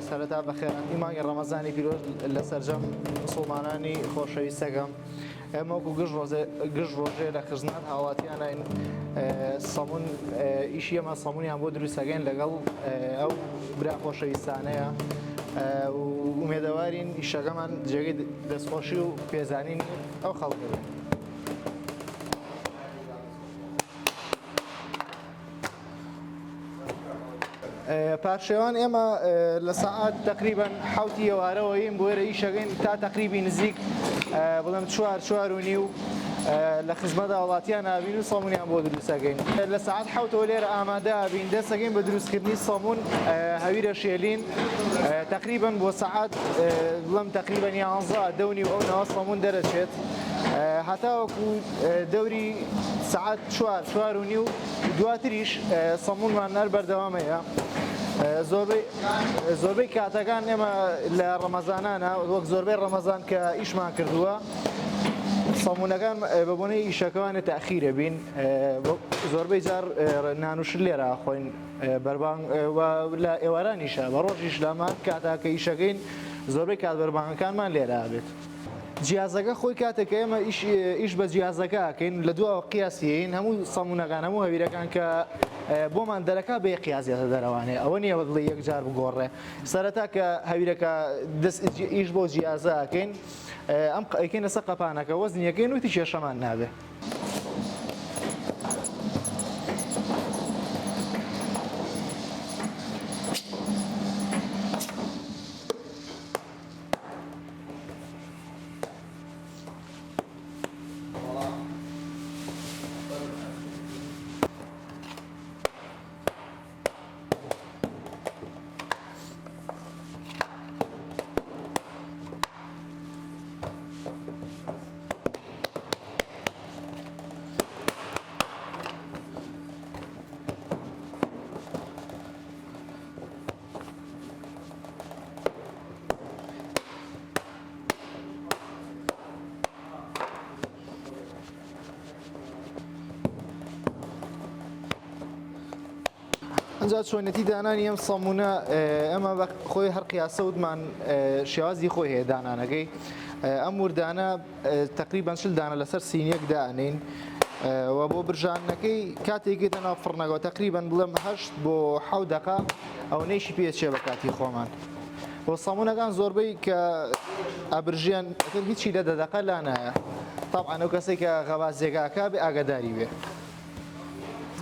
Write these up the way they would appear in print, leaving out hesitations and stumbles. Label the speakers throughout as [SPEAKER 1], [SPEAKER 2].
[SPEAKER 1] سەرەتا بەخێرەتی مانگی ڕەمەزانی پیرۆز لە سەرجەم مسڵمانانی خۆشەویستەکەم ئێمە وەکو گشت ڕۆژێ لە خزمەت هاوڵاتیانە سەمون ئیشی ئەمە سەمونیان بۆ دروستەکەین لەگەڵ ئەو برا خۆشەویستانەیە و ئومێدەوارین ئیشەکەمان جێگەی دەستخۆشی و پێزانین ئەو خەڵکە. پارشێوان ئێمە لە سەعات تقریبان حوتی ئێوارەوەین بۆ وێرە ئیشەکەین تا تقریبی نزیک بڵێم چوار و نیو لە خزمەت هاوڵاتیان نابین و سەمونیان بۆ دروستەکەین. لە سەعات حوتەوە لێرە ئامادە بین دەستەکەین بە دروستکردنی سەمون هەویرە شێلین تقریبان بۆ سەعات بڵێم تقریبان 11 دەونی و ئەو نەوە سەمون دەرەچێت هەتا وەکو دەوری سەعات چوار و نیو دواتریش سەمونمان نەر بەردەوامەیە. زۆربەی کاتەکان ئێمە لە ڕەمەزانانە وەک زۆربەی ڕەمەزان کە ئیشمان کردووە سەمونەکان بە بۆنەی ئیشەکەوانە تەخیرە بین زۆربەی جار نانوشر لێرە خۆین بەربانگ لە ئێوارانیشە بە ڕۆژیش لەمان کاتاکە ئیشەکەین زۆربەی کات بەربانگەکانمان لێرە بێت. جیازەکە خۆی کاتێککە ئێمە ئیش بە جیازەکەکەین لە دووە قیاسیین هەموو سەمونەکان هەموو هەویرەکان کە بۆمان دەرەکە بە قیازیەتە دەرەوانێ ئەوە نییە بڵێ یەکجار بگۆڕێ سەرەتا کە هەویرەکە دەست ئیش بۆ جیازەکەین ئەم ئەیکەین لەسەر قەپانەکە وەزنیەکەین وتی کێشەمان نابێ. ئەنجا چۆنێتی دانانی ئەم سەمونە ئەمە خۆی هەر قیاسە وتمان شێوازی خۆی هەیە دانانەکەی ئەم وردانە تقریبان 40 دانە لەسەر سینیەک دانین و بۆ برژانەکەی کاتێکێتە ناو فڕنەکەەوە تقریبان بڵێم 8 بۆ 7 دقا ئەو نەیشی پێچێ بە کاتی خۆمان بۆ سەمونەکان زۆربەی کە ئەبرژیان هیچی لە دەدەقە لا نایە طبعاً ئەو کەسێک کە غەوازێگاکە بێ ئاگاداری بێ.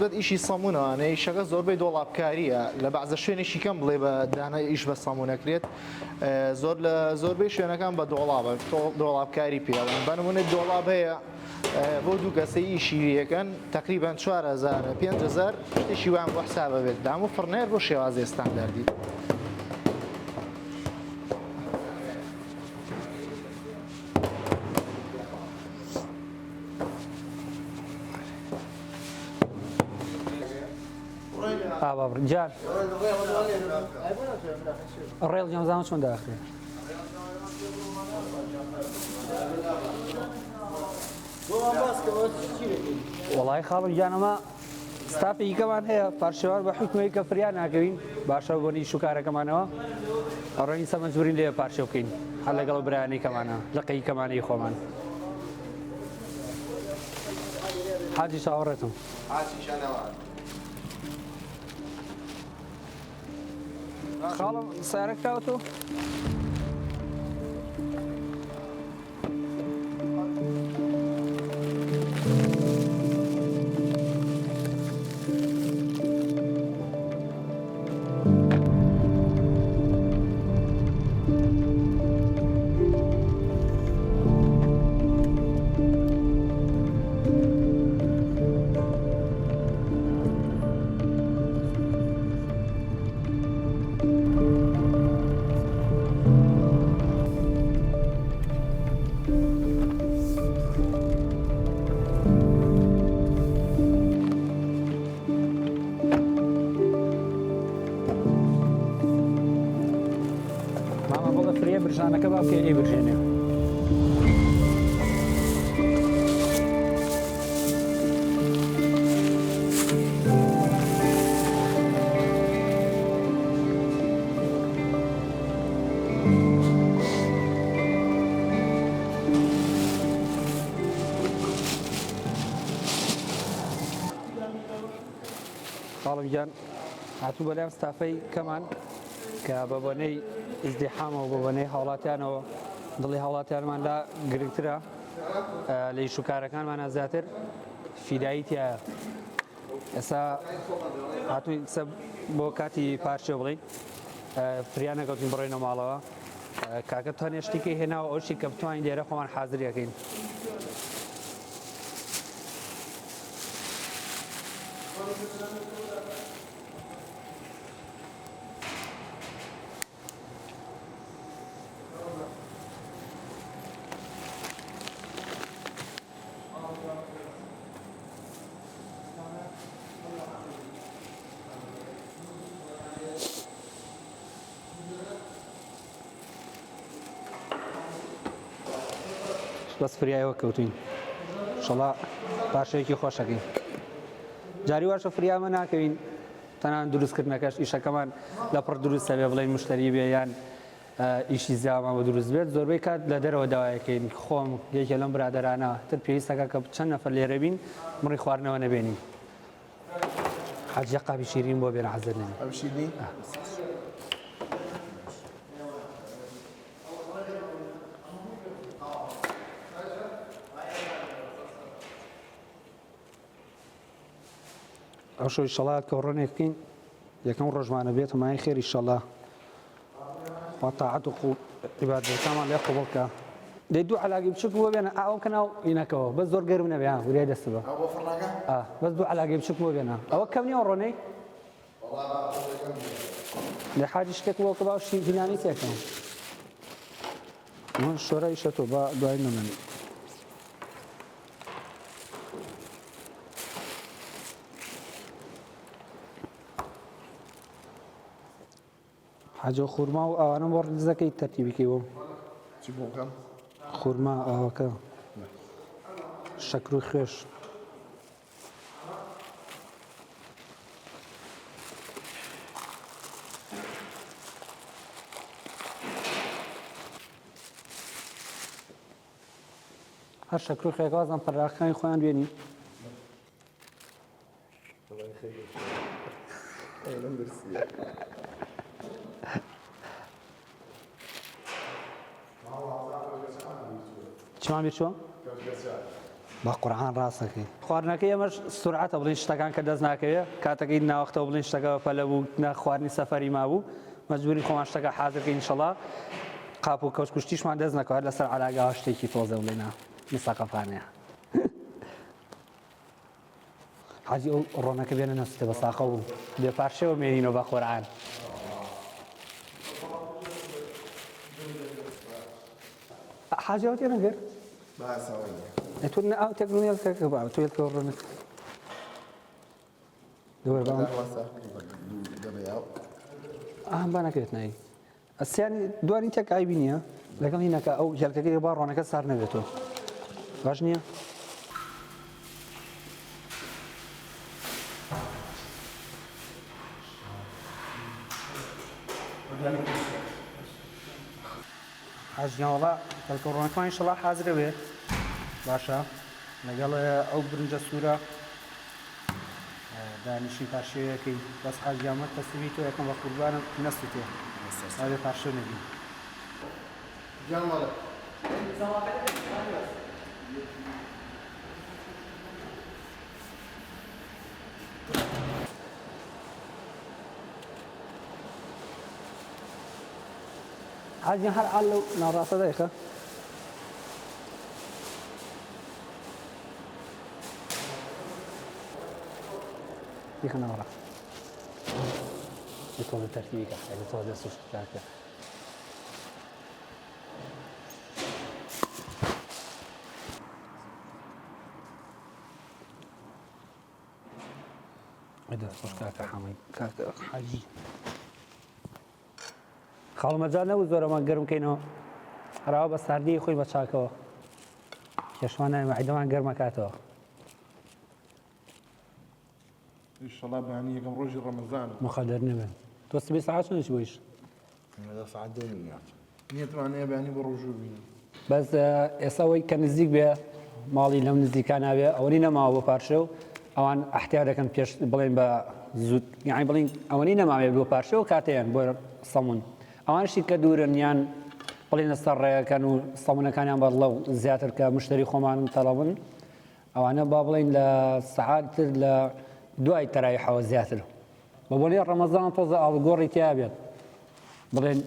[SPEAKER 1] بەد ئیشی سەمونەوانە ئیشەکە زۆربەی دۆڵابکاریە لە بەعزە شوێنێکی کەم بڵێ بە دانە ئیش بە سەمونەکرێت زۆربەی شوێنەکان بە دۆڵابە دۆڵابکاری پێڵن بەنمونە دۆڵاب هەیە بۆ دوو کەسەی ئیشی یەکەن تقریبان 4000 5000 شتێکی وان بۆ حسابە بێت دام و فڕنێر بۆ شێوازی ستانداردی.
[SPEAKER 2] جان الريل جمزان شلون داخل والله خاڵم گیانەمە ستافێکی کەمان هەیە پارشێوان بە حکومەی کە فریان ناکەوین باشە بۆنی شوکارەکەمانەوە ئەڕۆنی سەمەجبورین لێ پارشێ بکەین هەر لەگەڵ برایانەی کەمانە لەقەی کەمانەی خۆمان. حاجی چاوەڕێتم خاڵم سارەکراوەتەوە برژانەکە باوکێ ئێ برژێنێ خاڵم گیان هاتوو بەلایەم ستافەی کەمان کە بە بۆنەی ئیزدیحامەوە بە بۆنەی هاوڵاتیانەوە دڵی هاوڵاتیانماندا گرنگترە لە ئیشوکارەکانمانە زیاتر فیدایی تایە ئێستا هاتووی قسە بۆ کاتی پارچێ بڵین فریان نەکەوتین بڕۆینە ماڵەوە کاکە توانێ شتێکی هێناوە ئەو شتی کە بتوانین لێرە خۆمان حازریەکەین بەس فریایەوە کەوتین شڵا پاشەیەکی خۆشەکەین جاری واشە فریامە ناکەوین تەنان دروستکردنەکەش ئیشەکەمان لە پڕ دروستە بێ بڵێن مشتری بێ یان ئیشی زیامەوە دروست بێت زۆربەی کات لە دەرەوە داوایەکەین خۆم یەکێ لەم برادەرانە تر پێویستەکە کە چەند نەفەر لێرە بین مڕی خواردنەوە نەبێنین حاجە قابی شیرین بۆ بێنە حەزر نێنی ئەو شۆی شەڵات کە ڕۆنێک بکەین یەکەم ڕۆژمانە بێت مای خێری شەڵا تاعەت و عیبادەتەکانمان لێ قوبڵ بکە دەی دوو عەلاقەی بچووک بۆ بێنە ئەو کە ناو ئینەکەوە بەس زۆر گەرم نەبێ وریای دەست بە بەس دوو عەلاقەی بچووک بۆ بێنە ئەوە کەم نییە ڕۆنەی لە حاجی شتێک بۆ کە باشی هینانی تێکەم شۆرە ئیشە تۆ بە دوای نەمێنی حاجە خورما و ئەوانە بۆ ڕیزەکەی تەرتیبیکەیەوە خورما ئەوەکە شەکر و خوێش هەر شەکر و خوێگازان پەراخەکانی خۆیان دوێنی چمان بێت چۆن؟ بە قورعان ڕاستەکەی خواردنەکەی ئەمەش سورعەتە بڵین شتەکان کە دەست ناکەوێت کاتەکەی ناوەختەوە بڵین شتەکە پەلە بوو خواردنی سەفەری مابوو مەجبوری خۆمان شتەکە حازرکەین ئینشەڵا قاپ و کەوچ کوشتیشمان دەست نەکەوێت لەسەر عەلاقەوە شتێکی تۆزە بڵێنە میساقەفانەیە حاجی ئەو ڕۆنەکە بێنە نەستێ بە ساقە بوو بێ پارشەوە مێنینەوە بە قورعان حاجة وتي أنا غير
[SPEAKER 3] ما سوينا
[SPEAKER 2] تقولنا أو تقولون يلك كبار تقول كورنا دور بام بنا كيتناي السيان دواني تك عيبينيا لكن هناك أو يلك كبار وأنا كسر نبته واجنيا حاجنا والله الكورونا كمان إن شاء الله حاضر به باشا لقال أو برنج السورة دانشي فاشية كي بس حاجة ما تسويته يكون بقربان نسيته هذا فاشية نبي
[SPEAKER 1] جمال
[SPEAKER 2] حاجة هر علو نراسة ذيك ديك نورا يطول الترتيب كحاجة يطول السوش كحاجة هذا سوش كحاجة حامي كحاجة حاجي خاڵ مەجال نەبوو زۆرەمان گەرم بکەینەوە هەراوە بە ساردی خۆی بە چاکەوە کێشمان نایە مەعیدەمان گەرمەکاتەوە
[SPEAKER 3] ئینشەڵا بەهانی یەکەم ڕۆژی ڕەمەزان
[SPEAKER 2] مخەدەر نەبێن تۆ سبەی سەعات چۆنش بۆیش
[SPEAKER 3] سەعات دوو نیەتوانەیە بەهانی بە ڕۆژوو بینم
[SPEAKER 2] بەس ئێستا ئەوەی کە نزیک بێ ماڵی لەم نزیکان نابێ ئەوەی نەماوە بۆ پارشە و ئەوان احتیا دەکەن پێش بڵێن بە زوود یعنی بڵین ئەوەی نەماوێت بۆ پارچەوە کاتیان بۆ سەمون ئەوانشی کە دوورن یان بڵێن لەسەر ڕێەکەن و سەمونەکانیان بەڵە و زیاتر کە مشتری خۆمان تەڵەبن ئەوانە با بڵین لە سەعاتتر لە دوای تەراوی حەوە زیاتر بە بۆنی ڕەمەزان تۆزە ئاڵگۆڕی تیا بێت بڵێن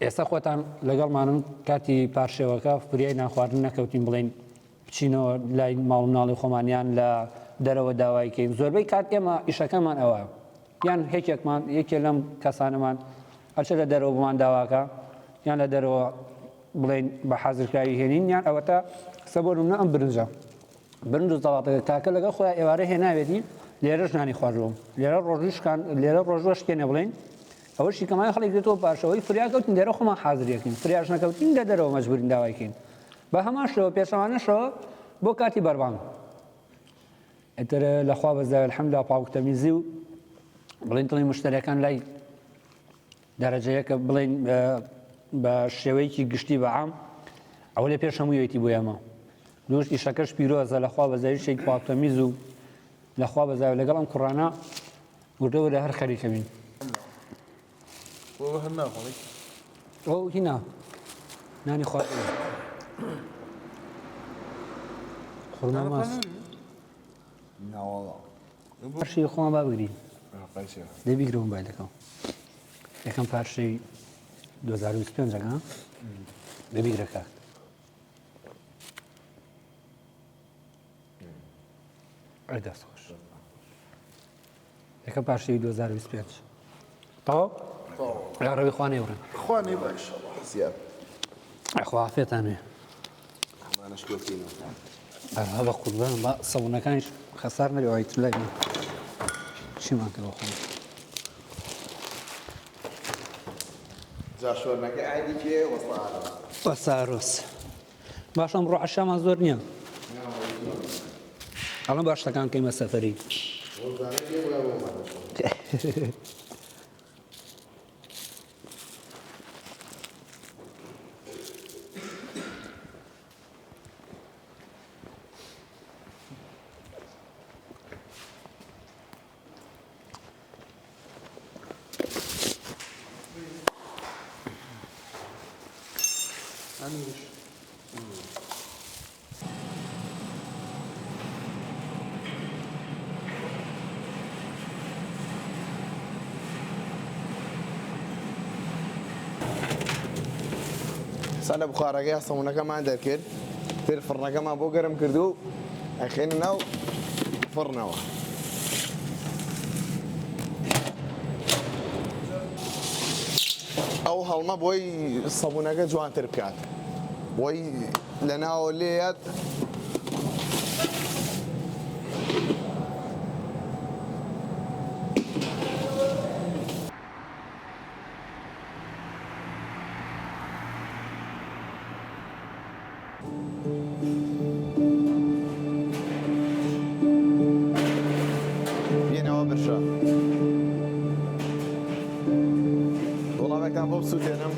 [SPEAKER 2] ئێستا خۆتان لەگەڵمانن کاتی پارشێوەکە فریای ناخواردن نەکەوتین بڵێن بچینەوە لای ماڵ ناڵی خۆمانیان لە دەرەوە داوایکەین زۆربەی کات ئێمە ئیشەکەمان ئەوە یان هێکێکمان یەکێ لەم کەسانەمان ئەچە لە دەرەوە بمان داواکە یان لە دەرەوە بڵێن بە حەزرکاری هێنین یان ئەوەتە سەبۆرمە ئەم برنجە برنج و زەڵاتەکە کاکە لەگەڵ خۆیان ئێوارە هێناوێتی لێرەش نانی خواردەوە لێرە ڕۆژشکان لێرە ڕۆژوە شتێنە بڵێن ئەوەشی کەمای خەڵک دێتەوە پاشەوەی فریاکەوتین دێرە خۆمان حازریەکەین فریاش نەکەوتین لە دەرەوە مەجبورین داوایکەین بە هەمان شەوە پێشەوانەشەوە بۆ کاتی بەربان ئەتر لەخوا بەزای الحەمدلله پاوکتەمیزی و بڵێن دڵی مشتریەکان لای دەرەجەیەکە بڵێن بە شێوەیەکی گشتی بەعام ئەوە لە پێش هەموویەتی بۆ ئێمە دووش ئیشەکەش پیرۆزە لەخوا بەزای شێک پاوکتەمیز و لەخوا بەزای لەگەڵ ئەم کوڕانە وردەوە لە هەر خەریکەبین ئەو هینا نانی خوارد خورما ماس
[SPEAKER 3] ناوەڵە
[SPEAKER 2] پارشەی خۆمان با بگرین
[SPEAKER 3] قایسە
[SPEAKER 2] دەبیگرەوە مۆبایلەکەم یەکەم پارشەی 2025ەکە دەبیگرە کاک ئەی دەست خۆش یەکەم پارشەی 2025 تەواو ڕەوی خوا نێوڕن
[SPEAKER 3] خوانێ باش زیاد
[SPEAKER 2] خوا عافێتان وێ
[SPEAKER 3] ئەمانەش کۆتینەوە
[SPEAKER 2] هەر بە قوربان بە سەبوونەکانیش خەسار نەبێ تر لای چیمان کردەوە خۆم
[SPEAKER 3] جا شۆرنەکە عادی کێ وەسڵە
[SPEAKER 2] وەساڕۆس باش ئەمڕۆ عەشامان زۆر نییە ئەڵەم باش شتەکان کەیمە سەفەری
[SPEAKER 4] سالە بخارەکەی سەمونەکەمان دەرکرد تر فڕنەکەمان بۆ گەرم کردو ئەخێنە ناو فڕنەوە ئەو هەڵمە بۆی سەبوونەکە جوانتر بکات بۆی لە ناوە لێیات بێنەوە برشە وڵاوێکتان بۆ بسووتێنم